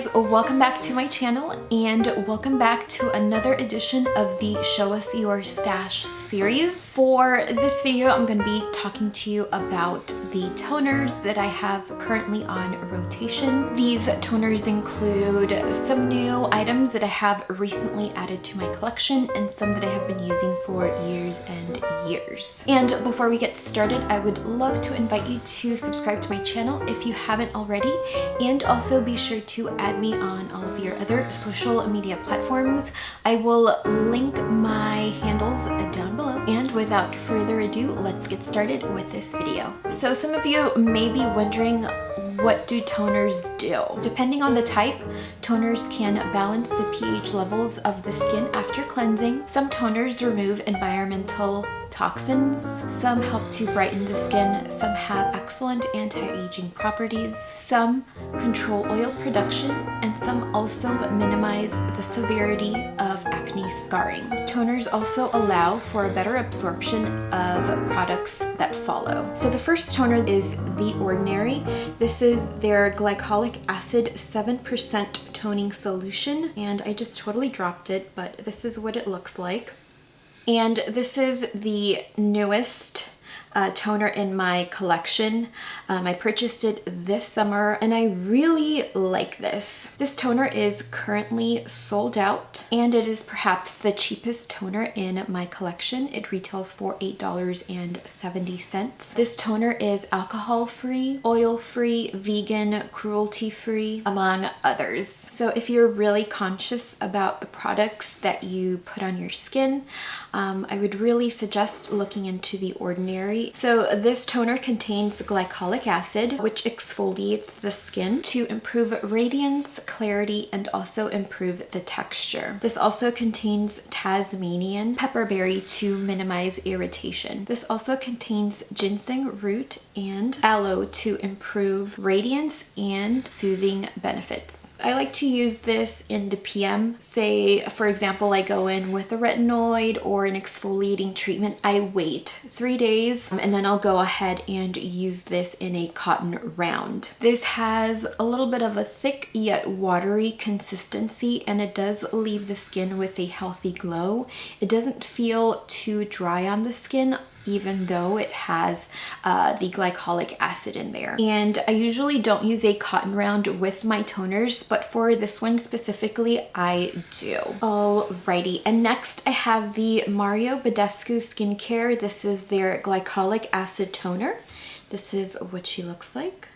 guys, welcome back to my channel and welcome back to another edition of the Show Us Your Stash series. For this video, I'm going to be talking to you about the toners that I have currently on rotation. These toners include some new items that I have recently added to my collection and some that I have been using for years and years. And before we get started, I would love to invite you to subscribe to my channel if you haven't already, and also be sure to add me on all of your other social media platforms. I will link my handles down below. And without further ado, let's get started with this video. So some of you may be wondering, what do toners do? Depending on the type, toners can balance the pH levels of the skin after cleansing. Some toners remove environmental toxins, some help to brighten the skin, some have excellent anti-aging properties, some control oil production, and some also minimize the severity of acne scarring. Toners also allow for a better absorption of products that follow. So the first toner is The Ordinary. This is their glycolic acid 7% toning solution, and I just totally dropped it, but this is what it looks like. And this is the newest toner in my collection. I purchased it this summer and I really like this. This toner is currently sold out and it is perhaps the cheapest toner in my collection. It retails for $8.70. This toner is alcohol-free, oil-free, vegan, cruelty-free, among others. So if you're really conscious about the products that you put on your skin, I would really suggest looking into The Ordinary. So this toner contains glycolic acid, which exfoliates the skin to improve radiance, clarity, and also improve the texture. This also contains Tasmanian pepperberry to minimize irritation. This also contains ginseng root and aloe to improve radiance and soothing benefits. I like to use this in the PM. Say, for example, I go in with a retinoid or an exfoliating treatment. I wait 3 days and then I'll go ahead and use this in a cotton round. This has a little bit of a thick yet watery consistency, and it does leave the skin with a healthy glow. It doesn't feel too dry on the skin, even though it has the glycolic acid in there. And I usually don't use a cotton round with my toners, but for this one specifically, I do. Alrighty, and next I have the Badescu Skincare. This is their glycolic acid toner. This is what she looks like.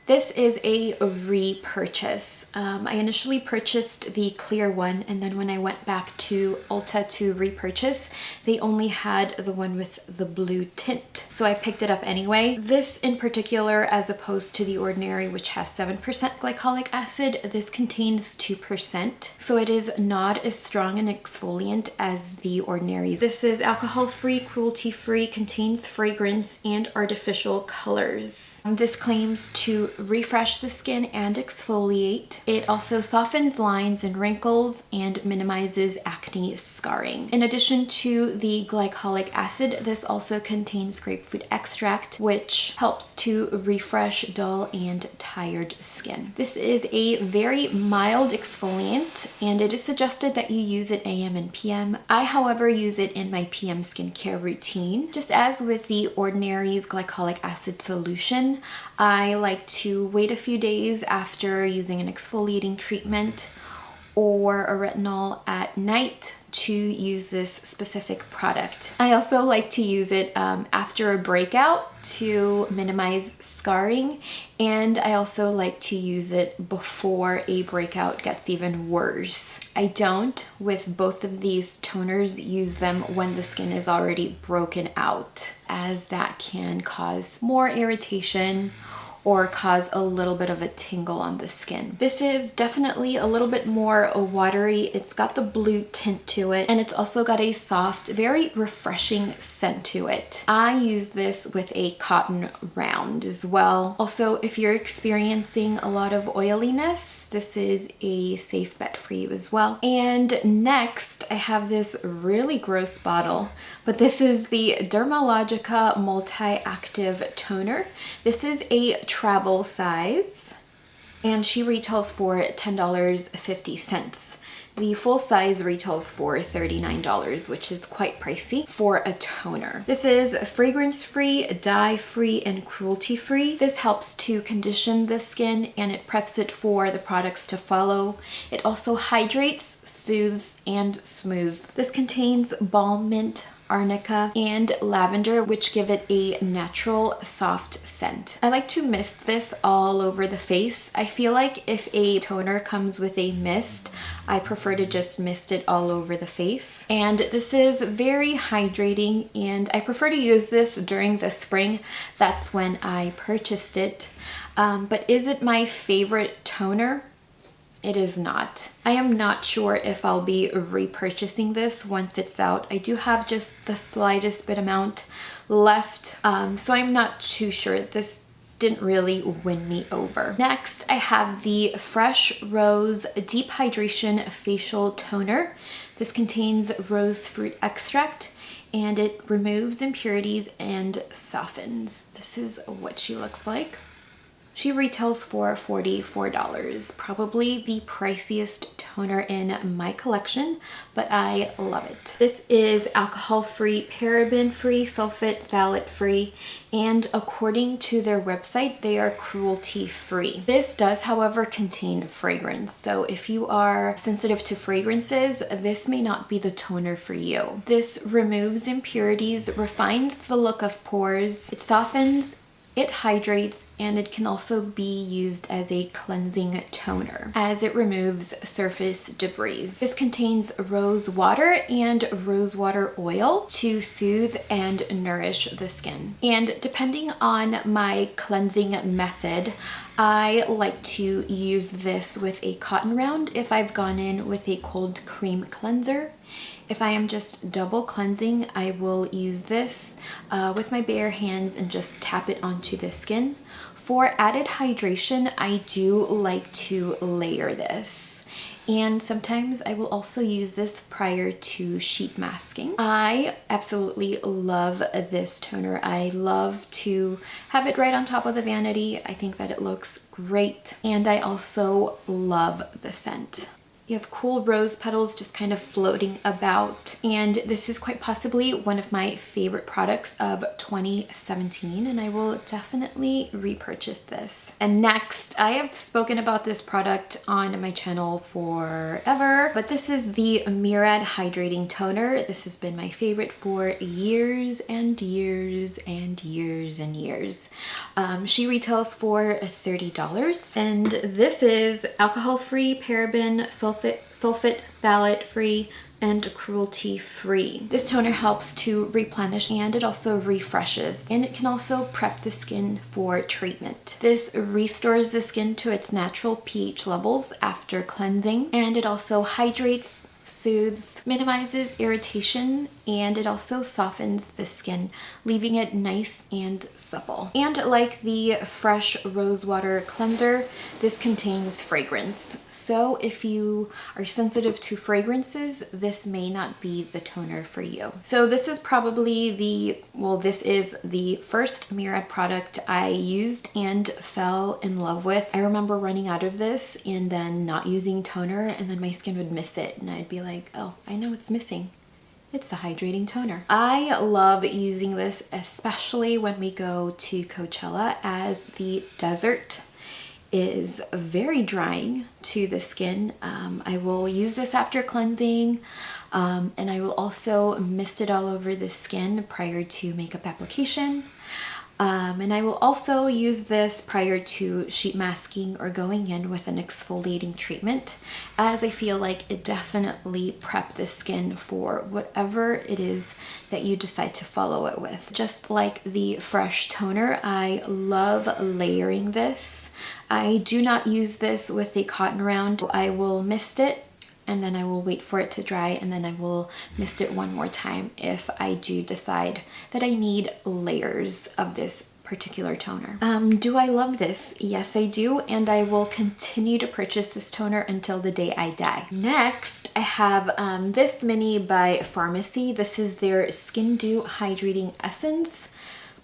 This is a repurchase. I initially purchased the clear one, and then when I went back to Ulta to repurchase, they only had the one with the blue tint. So I picked it up anyway. This in particular, as opposed to The Ordinary, which has 7% glycolic acid, this contains 2%. So it is not as strong an exfoliant as The Ordinary. This is alcohol-free, cruelty-free, contains fragrance and artificial colors. This claims to refresh the skin and exfoliate. It also softens lines and wrinkles and minimizes acne scarring. In addition to the glycolic acid, this also contains grapefruit extract, which helps to refresh dull and tired skin. This is a very mild exfoliant, and it is suggested that you use it AM and PM. I, however, use it in my PM skincare routine. Just as with The Ordinary's glycolic acid solution, I like to wait a few days after using an exfoliating treatment or a retinol at night to use this specific product. I also like to use it after a breakout to minimize scarring, and I also like to use it before a breakout gets even worse. I don't, with both of these toners, use them when the skin is already broken out, as that can cause more irritation or cause a little bit of a tingle on the skin. This is definitely a little bit more watery. It's got the blue tint to it, and it's also got a soft, very refreshing scent to it. I use this with a cotton round as well. Also, if you're experiencing a lot of oiliness, this is a safe bet for you as well. And next, I have this really gross bottle, but this is the Dermalogica Multi-Active Toner. This is a travel size, and she retails for $10.50. The full size retails for $39, which is quite pricey for a toner. This is fragrance-free, dye-free, and cruelty-free. This helps to condition the skin and it preps it for the products to follow. It also hydrates, soothes, and smooths. This contains balm mint, arnica, and lavender, which give it a natural soft scent. I like to mist this all over the face. I feel like if a toner comes with a mist, I prefer to just mist it all over the face. And this is very hydrating, and I prefer to use this during the spring. That's when I purchased it. But is it my favorite toner? It is not. I am not sure if I'll be repurchasing this once it's out. I do have just the slightest bit amount left, so I'm not too sure. This didn't really win me over. Next, I have the Fresh Rose Deep Hydration Facial Toner. This contains rose fruit extract, and it removes impurities and softens. This is what she looks like. She retails for $44, probably the priciest toner in my collection, but I love it. This is alcohol-free, paraben-free, sulfate, phthalate-free, and according to their website, they are cruelty-free. This does, however, contain fragrance, so if you are sensitive to fragrances, this may not be the toner for you. This removes impurities, refines the look of pores, it softens, it hydrates, and it can also be used as a cleansing toner as it removes surface debris. This contains rose water and rosewater oil to soothe and nourish the skin. And depending on my cleansing method, I like to use this with a cotton round if I've gone in with a cold cream cleanser. If I am just double cleansing, I will use this with my bare hands and just tap it onto the skin. For added hydration, I do like to layer this. And sometimes I will also use this prior to sheet masking. I absolutely love this toner. I love to have it right on top of the vanity. I think that it looks great. And I also love the scent. You have cool rose petals just kind of floating about, and this is quite possibly one of my favorite products of 2017, and I will definitely repurchase this. And next, I have spoken about this product on my channel forever, but this is the Murad Hydrating Toner. This has been my favorite for years and years and years and years. She retails for $30, and this is alcohol-free, paraben, sulfate, phthalate-free, and cruelty-free. This toner helps to replenish and it also refreshes, and it can also prep the skin for treatment. This restores the skin to its natural pH levels after cleansing, and it also hydrates, soothes, minimizes irritation, and it also softens the skin, leaving it nice and supple. And like the Fresh Rosewater Cleanser, this contains fragrance. So if you are sensitive to fragrances, this may not be the toner for you. So this is probably this is the first Murad product I used and fell in love with. I remember running out of this and then not using toner, and then my skin would miss it, and I'd be like, oh, I know it's missing. It's the hydrating toner. I love using this, especially when we go to Coachella, as the desert is very drying to the skin. I will use this after cleansing, and I will also mist it all over the skin prior to makeup application. And I will also use this prior to sheet masking or going in with an exfoliating treatment, as I feel like it definitely preps the skin for whatever it is that you decide to follow it with. Just like the Fresh Toner, I love layering this. I do not use this with a cotton round. I will mist it, and then I will wait for it to dry, and then I will mist it one more time if I do decide that I need layers of this particular toner. Do I love this? Yes, I do, and I will continue to purchase this toner until the day I die. Next, I have this mini by FARMACY. This is their Skin Dew Hydrating Essence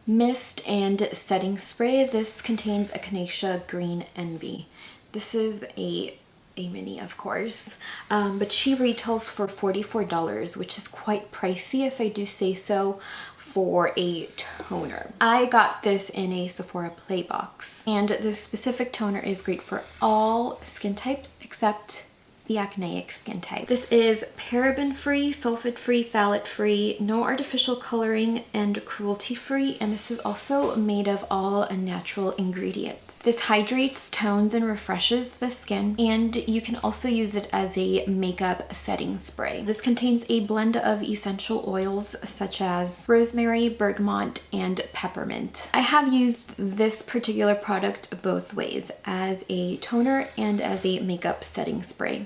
Mist and Setting Spray. This contains Echinacea Green Envy. This is a mini, of course, but she retails for $44, which is quite pricey if I do say so, for a toner. I got this in a Sephora Play box, and this specific toner is great for all skin types except the acneic skin type. This is paraben-free, sulfate-free, phthalate-free, no artificial coloring, and cruelty-free, and this is also made of all natural ingredients. This hydrates, tones, and refreshes the skin, and you can also use it as a makeup setting spray. This contains a blend of essential oils such as rosemary, bergamot, and peppermint. I have used this particular product both ways, as a toner and as a makeup setting spray.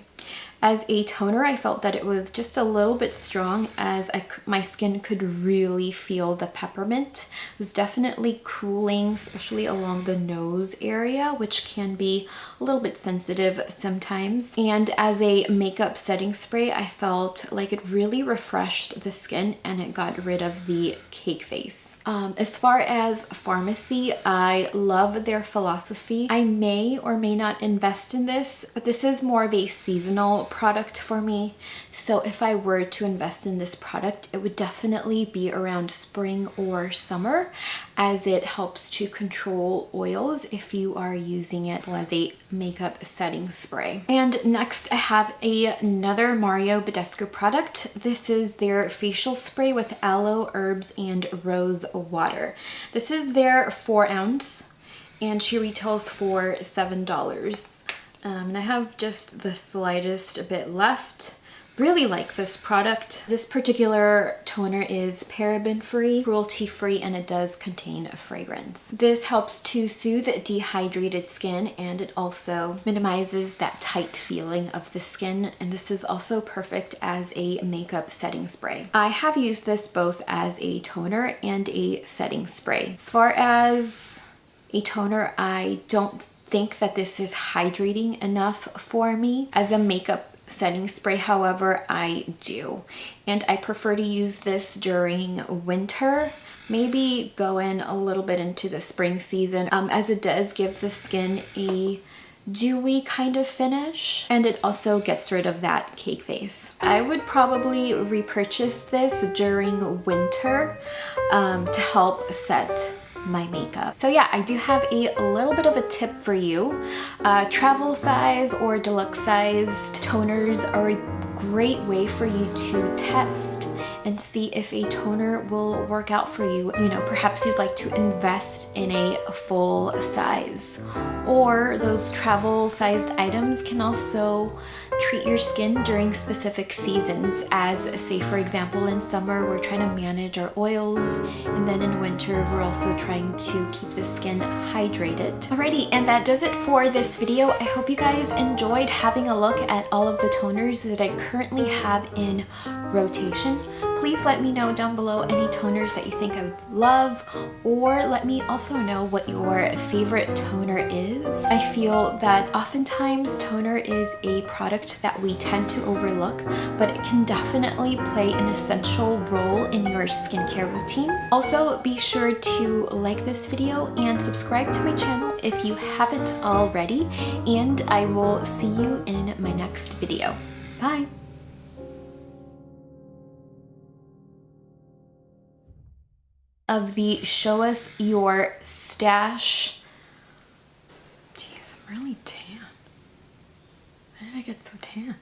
As a toner, I felt that it was just a little bit strong, as my skin could really feel the peppermint. It was definitely cooling, especially along the nose area, which can be a little bit sensitive sometimes. And as a makeup setting spray, I felt like it really refreshed the skin and it got rid of the cake face. As far as Pharmacy, I love their philosophy. I may or may not invest in this, but this is more of a seasonal product for me. So if I were to invest in this product, it would definitely be around spring or summer, as it helps to control oils if you are using it as a makeup setting spray. And next I have another Mario Badescu product. This is their facial spray with aloe, herbs, and rose water. This is their 4 ounce, and she retails for $7. And I have just the slightest bit left. Really like this product. This particular toner is paraben-free, cruelty-free, and it does contain a fragrance. This helps to soothe dehydrated skin, and it also minimizes that tight feeling of the skin, and this is also perfect as a makeup setting spray. I have used this both as a toner and a setting spray. As far as a toner, I don't think that this is hydrating enough for me. As a makeup setting spray, however, I do, and I prefer to use this during winter, maybe go in a little bit into the spring season, as it does give the skin a dewy kind of finish, and it also gets rid of that cake face. I would probably repurchase this during winter to help set my makeup. So yeah, I do have a little bit of a tip for you. Travel size or deluxe sized toners are a great way for you to test and see if a toner will work out for you. You know, perhaps you'd like to invest in a full size, or those travel sized items can also treat your skin during specific seasons, as say for example in summer we're trying to manage our oils, and then in winter we're also trying to keep the skin hydrated. Alrighty, and that does it for this video. I hope you guys enjoyed having a look at all of the toners that I currently have in rotation. Please let me know down below any toners that you think I would love, or let me also know what your favorite toner is. I feel that oftentimes toner is a product that we tend to overlook, but it can definitely play an essential role in your skincare routine. Also, be sure to like this video and subscribe to my channel if you haven't already, and I will see you in my next video. Bye! Of the show us your stash. Jeez, I'm really tan. Why did I get so tan?